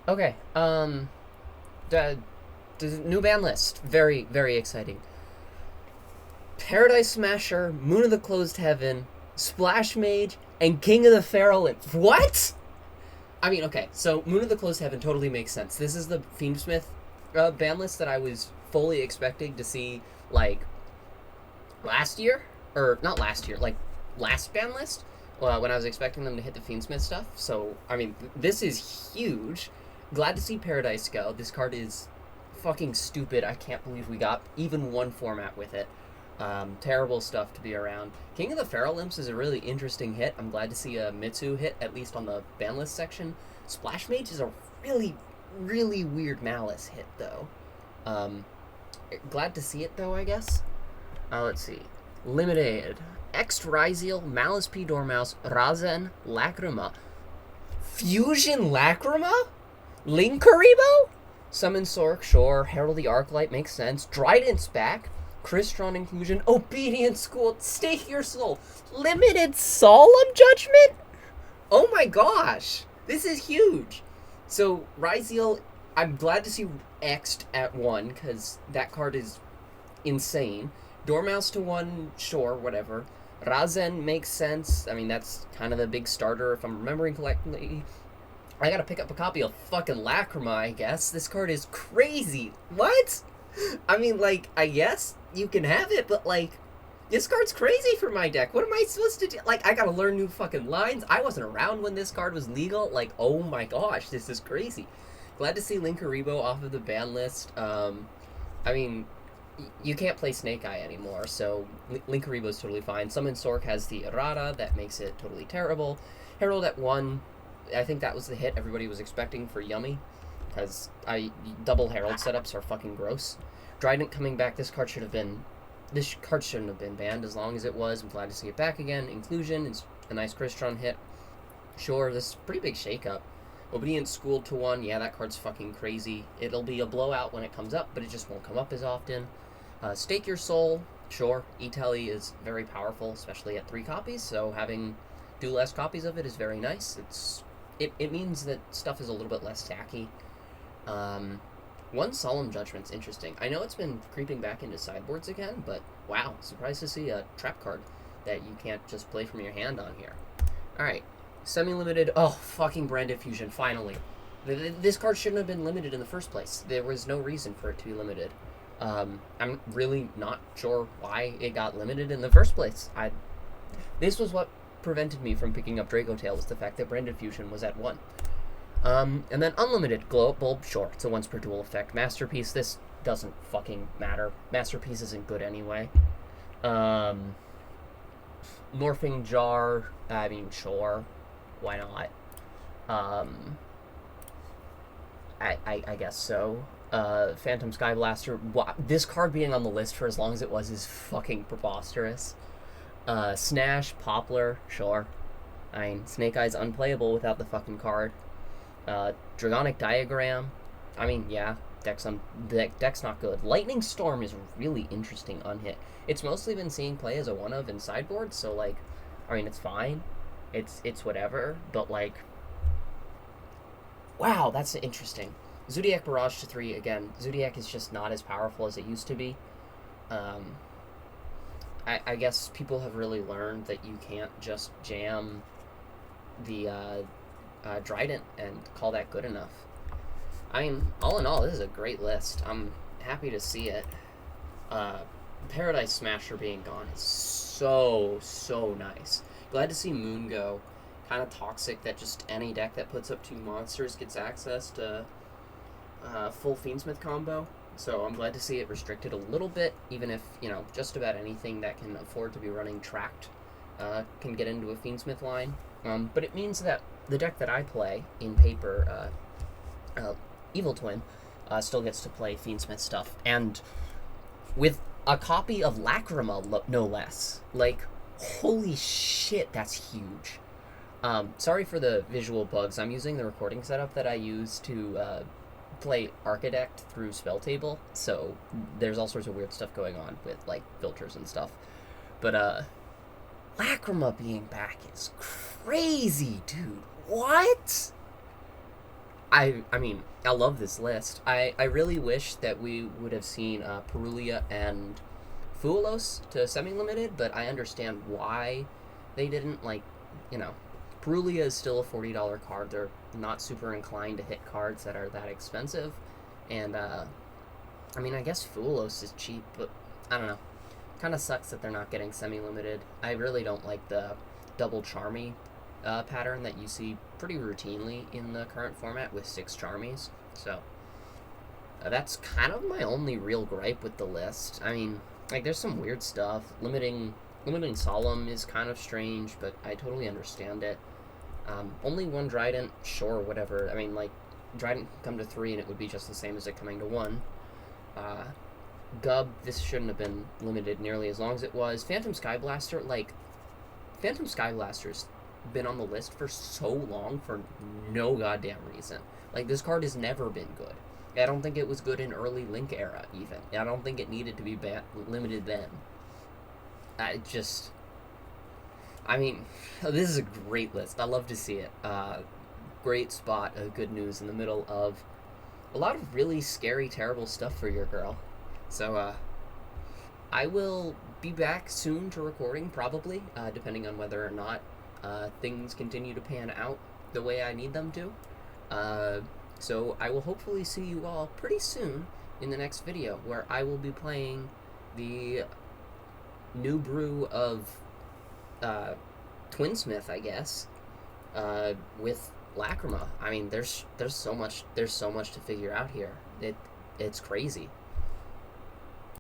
Okay. The, the new ban list. Very, very exciting. Paradise Smasher, Moon of the Closed Heaven, Splash Mage, and King of the Feral Imps. What? I mean, okay, so Moon of the Closed Heaven totally makes sense. This is the Fiendsmith ban list that I was fully expecting to see, like, last year? Or, not last year, like, last ban list? When I was expecting them to hit the Fiendsmith stuff. So, I mean, this is huge. Glad to see Paradise go. This card is fucking stupid. I can't believe we got even one format with it. Terrible stuff to be around. King of the Feral Imps is a really interesting hit. I'm glad to see a Mitsu hit, at least on the ban list section. Splash Mage is a really, really weird Malice hit, though. Um, Glad to see it, though, I guess. Let's see. Limited. Ext Ryziel, Malice P. Dormouse, Razen, Lacrima. Fusion Lacrima? Linkaribo? Summon Sork, sure. Herald the Arclight makes sense. Drident's back. Crystron inclusion. Obedient School. Stake Your Soul. Limited Solemn Judgment? Oh my gosh. This is huge. So, Ryziel, I'm glad to see X'd at 1, because that card is insane. Dormouse to 1, sure, whatever. Razen makes sense. I mean, that's kind of the big starter, if I'm remembering correctly. I gotta pick up a copy of fucking Lacrima, I guess. This card is crazy. What? I mean, like, I guess you can have it, but, like, this card's crazy for my deck. What am I supposed to do? Like, I gotta learn new fucking lines. I wasn't around when this card was legal. Like, oh my gosh, this is crazy. Glad to see Linkaribo off of the ban list. I mean, you can't play Snake Eye anymore, so Linkaribo's totally fine. Summon Sork has the errata, that makes it totally terrible. Herald at 1, I think that was the hit everybody was expecting for Yummy, because double Herald setups are fucking gross. Drident coming back, this card shouldn't have been banned as long as it was. I'm glad to see it back again. Inclusion is a nice Crystron hit. Sure, this is a pretty big shakeup. Obedient School to 1, yeah, that card's fucking crazy. It'll be a blowout when it comes up, but it just won't come up as often. Stake Your Soul, sure. E-Telly is very powerful, especially at 3 copies, so having 2 less copies of it is very nice. It means that stuff is a little bit less tacky. One Solemn Judgment's interesting. I know it's been creeping back into sideboards again, but wow, surprised to see a trap card that you can't just play from your hand on here. Alright, semi-limited. Oh, fucking Branded Fusion, finally. This card shouldn't have been limited in the first place. There was no reason for it to be limited. I'm really not sure why it got limited in the first place. This was what prevented me from picking up Draco Tail, was the fact that Branded Fusion was at 1. And then Unlimited Glow Up Bulb, sure, it's a once per duel effect. Masterpiece, this doesn't fucking matter. Masterpiece isn't good anyway. Morphing Jar, I mean, sure, why not? I guess so. Phantom Sky Blaster, this card being on the list for as long as it was is fucking preposterous. Snash, Poplar, sure. I mean, Snake Eye's unplayable without the fucking card. Dragonic Diagram, I mean, yeah, deck's not good. Lightning Storm is really interesting unhit. It's mostly been seeing play as a one-of in sideboard, so, like, I mean, it's fine. It's whatever, but, like, wow, that's interesting. Zodiac Barrage to 3, again, Zodiac is just not as powerful as it used to be. I guess people have really learned that you can't just jam the Drident and call that good enough. I mean, all in all, this is a great list. I'm happy to see it. Paradise Smasher being gone is so nice. Glad to see Moon go. Kind of toxic that just any deck that puts up 2 monsters gets access to full Fiendsmith combo. So I'm glad to see it restricted a little bit, even if, you know, just about anything that can afford to be running tracked can get into a Fiendsmith line. But it means that the deck that I play in paper, Evil Twin, still gets to play Fiendsmith stuff. And with a copy of Lacrima, no less. Like, holy shit, that's huge. Sorry for the visual bugs. I'm using the recording setup that I use to play Architect through Spell Table, so there's all sorts of weird stuff going on with, like, filters and stuff. But, Lacrima being back is crazy, dude. What? I mean, I love this list. I really wish that we would have seen Perulia and Fuelos to semi-limited, but I understand why they didn't. Like, you know, Perulia is still a $40 card. They're not super inclined to hit cards that are that expensive. And, I mean, I guess Fuelos is cheap, but I don't know. Kind of sucks that they're not getting semi-limited. I really don't like the double Charmy pattern that you see pretty routinely in the current format with 6 Charmies. So, that's kind of my only real gripe with the list. I mean, like, there's some weird stuff. Limiting Solemn is kind of strange, but I totally understand it. Only 1 Drident, sure, whatever. I mean, like, Drident can come to 3 and it would be just the same as it coming to 1. Gub, this shouldn't have been limited nearly as long as it was. Phantom Skyblaster, like, Phantom Skyblaster's been on the list for so long for no goddamn reason. Like, this card has never been good. I don't think it was good in early Link era, even. I don't think it needed to be limited then. I mean, this is a great list. I love to see it. Great spot of good news in the middle of a lot of really scary, terrible stuff for your girl. So, I will be back soon to recording, probably, depending on whether or not things continue to pan out the way I need them to. So I will hopefully see you all pretty soon in the next video, where I will be playing the new brew of Twinsmith, I guess, with Lacrima. I mean, there's so much to figure out here. It's crazy.